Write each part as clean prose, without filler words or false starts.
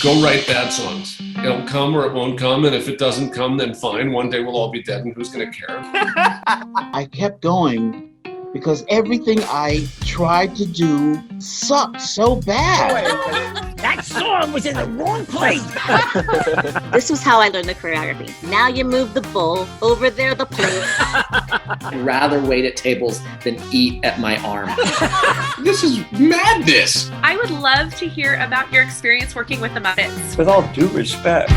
Go write bad songs. It'll come or it won't come, and if it doesn't come, then fine. One day we'll all be dead, and who's going to care? I kept going because everything I tried to do sucked so bad. That song was in the wrong place. This was how I learned the choreography. Now you move the bowl, over there the plate. I'd rather wait at tables than eat at my arm. This is madness. I would love to hear about your experience working with the Muppets. With all due respect,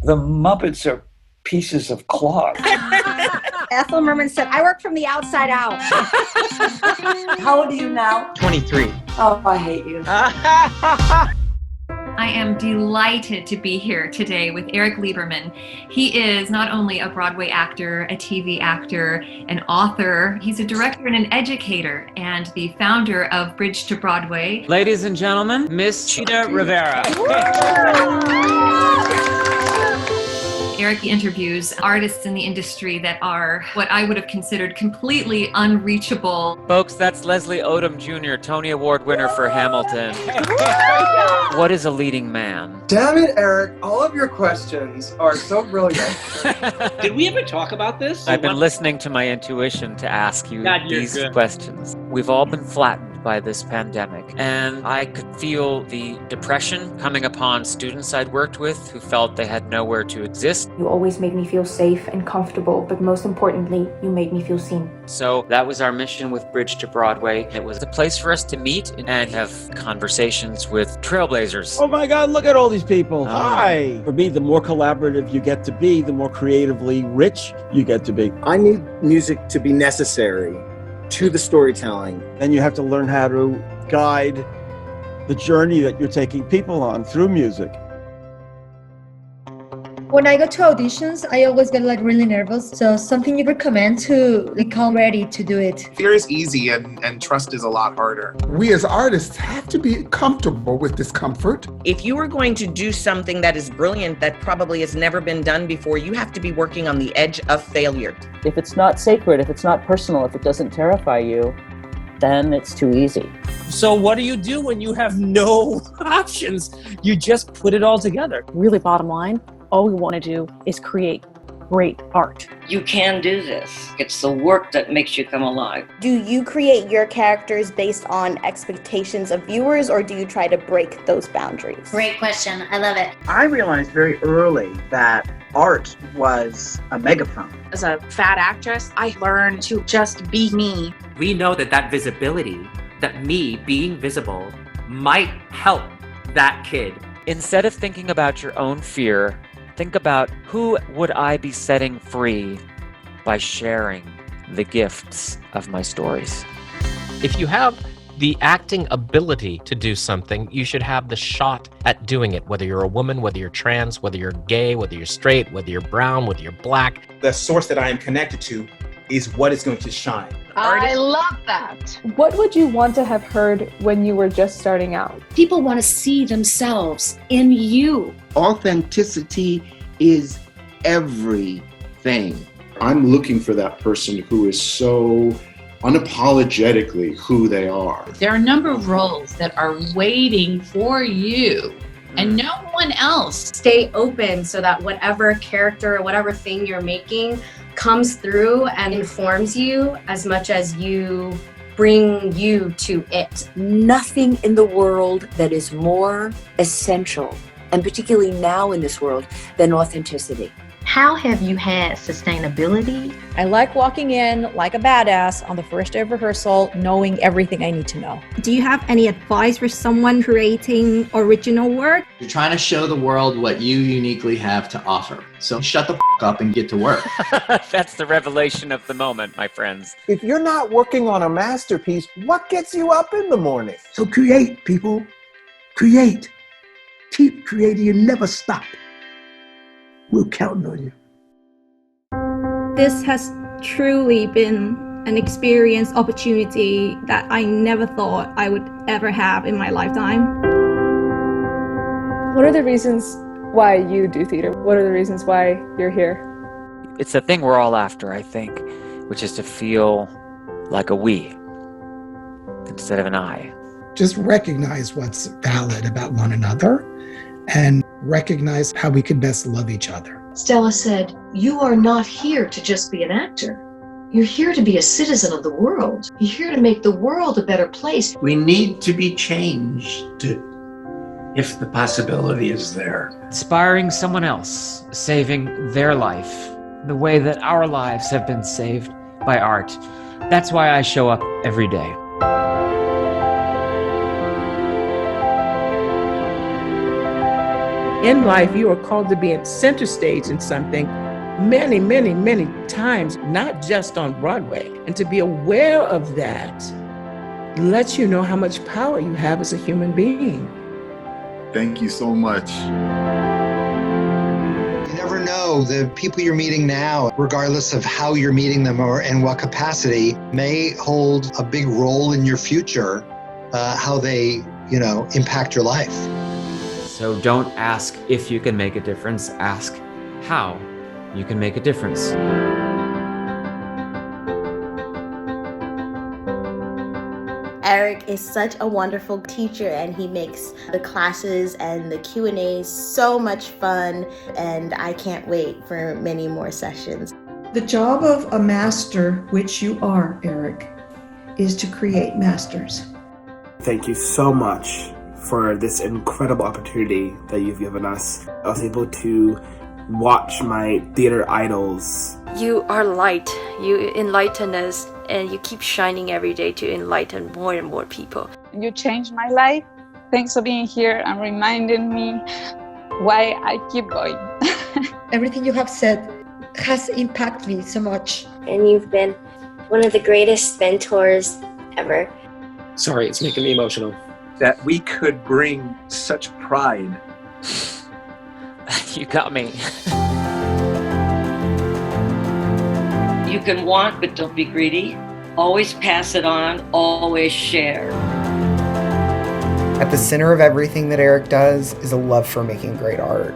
the Muppets are pieces of cloth. Ethel Merman said, I work from the outside out. How old are you now? 23. Oh, I hate you. I am delighted to be here today with Erik Liberman. He is not only a Broadway actor, a TV actor, an author, he's a director and an educator and the founder of Bridge to Broadway. Ladies and gentlemen, Miss Chita Rivera. Erik interviews artists in the industry that are what I would have considered completely unreachable. Folks, that's Leslie Odom Jr., Tony Award winner for Hamilton. What is a leading man? Damn it, Erik. All of your questions are so brilliant. Did we ever talk about this? I've been listening to my intuition to ask you these questions. We've all been flattened by this pandemic, and I could feel the depression coming upon students I'd worked with who felt they had nowhere to exist. You always made me feel safe and comfortable, but most importantly, you made me feel seen. So that was our mission with Bridge to Broadway. It was a place for us to meet and have conversations with trailblazers. Oh my God, look at all these people. Hi. For me, the more collaborative you get to be, the more creatively rich you get to be. I need music to be necessary to the storytelling. Then you have to learn how to guide the journey that you're taking people on through music. When I go to auditions, I always get really nervous. So something you recommend to come ready to do it? Fear is easy and trust is a lot harder. We as artists have to be comfortable with discomfort. If you are going to do something that is brilliant, that probably has never been done before, you have to be working on the edge of failure. If it's not sacred, if it's not personal, if it doesn't terrify you, then it's too easy. So what do you do when you have no options? You just put it all together. Really, bottom line, all we want to do is create great art. You can do this. It's the work that makes you come alive. Do you create your characters based on expectations of viewers, or do you try to break those boundaries? Great question. I love it. I realized very early that art was a megaphone. As a fat actress, I learned to just be me. We know that visibility, that me being visible, might help that kid. Instead of thinking about your own fear, think about who would I be setting free by sharing the gifts of my stories. If you have the acting ability to do something, you should have the shot at doing it, whether you're a woman, whether you're trans, whether you're gay, whether you're straight, whether you're brown, whether you're black. The source that I am connected to is what is going to shine. I love that. What would you want to have heard when you were just starting out? People want to see themselves in you. Authenticity is everything. I'm looking for that person who is so unapologetically who they are. There are a number of roles that are waiting for you and no one else. Stay open so that whatever character or whatever thing you're making comes through and informs you as much as you bring you to it. Nothing in the world that is more essential, and particularly now in this world, than authenticity. How have you had sustainability? I like walking in like a badass on the first day of rehearsal, knowing everything I need to know. Do you have any advice for someone creating original work? You're trying to show the world what you uniquely have to offer. So shut the f*** up and get to work. That's the revelation of the moment, my friends. If you're not working on a masterpiece, what gets you up in the morning? So create, people. Create. Keep creating and never stop. We're counting on you. This has truly been an experience, opportunity that I never thought I would ever have in my lifetime. What are the reasons why you do theater? What are the reasons why you're here? It's the thing we're all after, I think, which is to feel like a we instead of an I. Just recognize what's valid about one another and recognize how we could best love each other. Stella said, "You are not here to just be an actor. You're here to be a citizen of the world. You're here to make the world a better place." We need to be changed if the possibility is there. Inspiring someone else, saving their life, the way that our lives have been saved by art. That's why I show up every day. In life, you are called to be at center stage in something many, many, many times, not just on Broadway. And to be aware of that lets you know how much power you have as a human being. Thank you so much. You never know, the people you're meeting now, regardless of how you're meeting them or in what capacity, may hold a big role in your future, how they, impact your life. So don't ask if you can make a difference, ask how you can make a difference. Erik is such a wonderful teacher, and he makes the classes and the Q&As so much fun, and I can't wait for many more sessions. The job of a master, which you are, Erik, is to create masters. Thank you so much for this incredible opportunity that you've given us. I was able to watch my theater idols. You are light. You enlighten us, and you keep shining every day to enlighten more and more people. You changed my life. Thanks for being here and reminding me why I keep going. Everything you have said has impacted me so much. And you've been one of the greatest mentors ever. Sorry, it's making me emotional. That we could bring such pride. You got me. You can want, but don't be greedy. Always pass it on, always share. At the center of everything that Erik does is a love for making great art.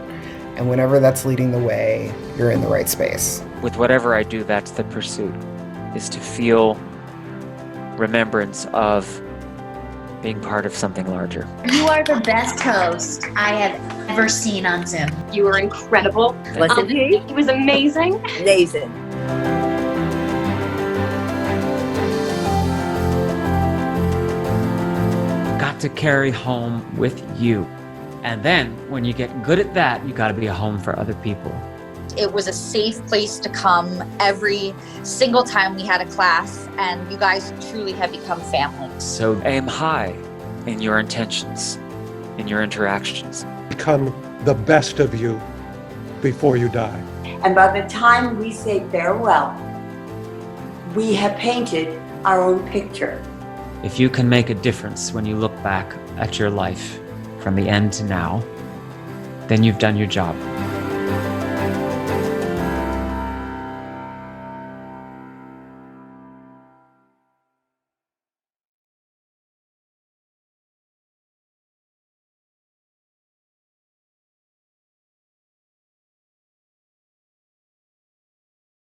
And whenever that's leading the way, you're in the right space. With whatever I do, that's the pursuit, is to feel remembrance of being part of something larger. You are the best host I have ever seen on Zoom. You were incredible. Wasn't he? He was amazing. Amazing. Got to carry home with you. And then when you get good at that, you got to be a home for other people. It was a safe place to come every single time we had a class, and you guys truly have become family. So aim high in your intentions, in your interactions. Become the best of you before you die. And by the time we say farewell, we have painted our own picture. If you can make a difference when you look back at your life from the end to now, then you've done your job.